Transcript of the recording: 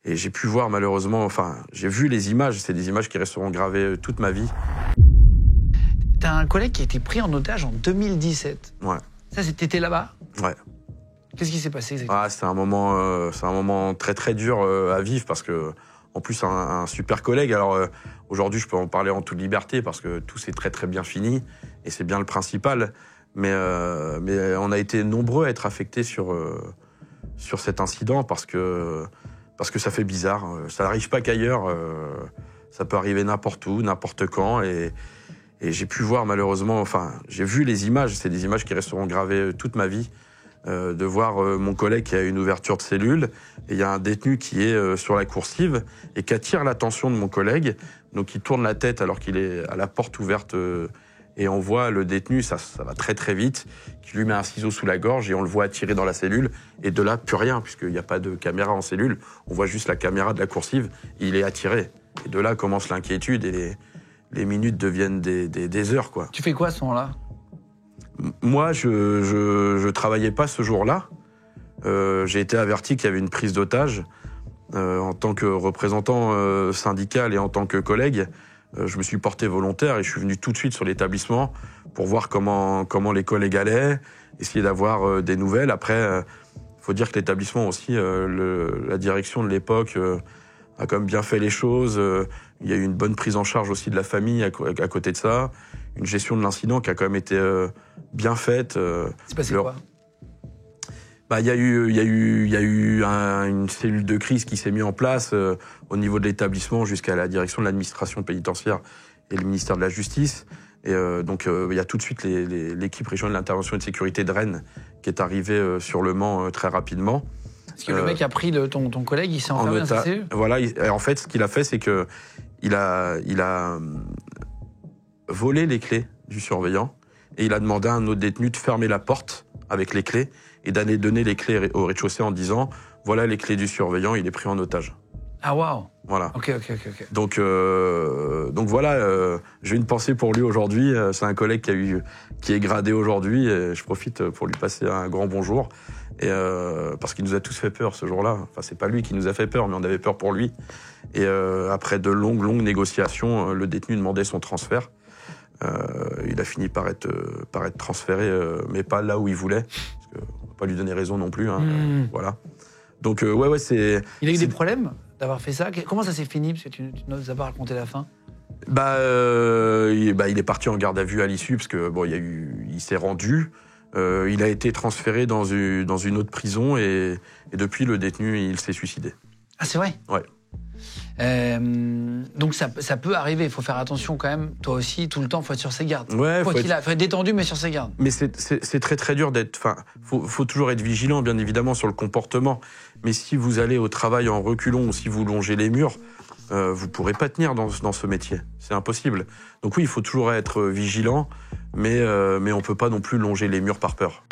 Et j'ai pu voir malheureusement, enfin, j'ai vu les images, c'est des images qui resteront gravées toute ma vie. T'as un collègue qui a été pris en otage en 2017. Ouais. Ça, t'étais là-bas? Ouais. Qu'est-ce qui s'est passé exactement? Ah, c'est un moment très très dur à vivre parce que, en plus, un super collègue. Alors aujourd'hui, je peux en parler en toute liberté parce que tout s'est très très bien fini et c'est bien le principal. Mais on a été nombreux à être affectés sur cet incident parce que ça fait bizarre. Ça n'arrive pas qu'ailleurs. Ça peut arriver n'importe où, n'importe quand. Et j'ai pu voir malheureusement, enfin, j'ai vu les images. C'est des images qui resteront gravées toute ma vie. De voir mon collègue qui a une ouverture de cellule et il y a un détenu qui est sur la coursive et qui attire l'attention de mon collègue, donc il tourne la tête alors qu'il est à la porte ouverte et on voit le détenu, ça va très très vite, qui lui met un ciseau sous la gorge et on le voit attirer dans la cellule et de là plus rien puisqu'il n'y a pas de caméra en cellule, on voit juste la caméra de la coursive, il est attiré et de là commence l'inquiétude et les minutes deviennent des heures quoi. Tu fais quoi à ce moment-là? Moi, je travaillais pas ce jour-là. J'ai été averti qu'il y avait une prise d'otage. En tant que représentant syndical et en tant que collègue, je me suis porté volontaire et je suis venu tout de suite sur l'établissement pour voir comment les collègues allaient, essayer d'avoir des nouvelles. Après, faut dire que l'établissement aussi, la direction de l'époque a quand même bien fait les choses. Il y a eu une bonne prise en charge aussi de la famille à côté de ça. Une gestion de l'incident qui a quand même été bien faite. C'est passé quoi? Il y a eu une cellule de crise qui s'est mise en place au niveau de l'établissement jusqu'à la direction de l'administration pénitentiaire et le ministère de la Justice. Et donc il y a tout de suite l'équipe régionale d'intervention et de sécurité de Rennes qui est arrivée sur le Mans très rapidement. Parce que le mec a pris ton collègue, il s'est enfermé dans sa cellule? Voilà, en fait, ce qu'il a fait, c'est que il a volé les clés du surveillant et il a demandé à un autre détenu de fermer la porte avec les clés et d'aller donner les clés au rez-de-chaussée en disant « Voilà les clés du surveillant, il est pris en otage ». Ah waouh. Voilà. Ok. Donc voilà, j'ai une pensée pour lui aujourd'hui. C'est un collègue qui est gradé aujourd'hui et je profite pour lui passer un grand bonjour. Et parce qu'il nous a tous fait peur ce jour-là. Enfin, c'est pas lui qui nous a fait peur, mais on avait peur pour lui. Et après de longues négociations, le détenu demandait son transfert. Il a fini par être transféré, mais pas là où il voulait, parce qu'on va pas lui donner raison non plus. Hein, voilà. Donc ouais, c'est. Il a eu des problèmes d'avoir fait ça? Comment ça s'est fini? Parce que tu nous as pas raconté la fin. Il est parti en garde à vue à l'issue parce que bon, il s'est rendu. Il a été transféré dans une autre prison et depuis le détenu il s'est suicidé. Ah c'est vrai? Ouais. Donc ça peut arriver, il faut faire attention quand même, toi aussi, tout le temps, il faut être sur ses gardes. Ouais, faut être détendu, mais sur ses gardes. Mais c'est très très dur d'être... Enfin, faut toujours être vigilant, bien évidemment, sur le comportement. Mais si vous allez au travail en reculons ou si vous longez les murs, vous pourrez pas tenir dans ce métier. C'est impossible. Donc oui, il faut toujours être vigilant, mais on peut pas non plus longer les murs par peur.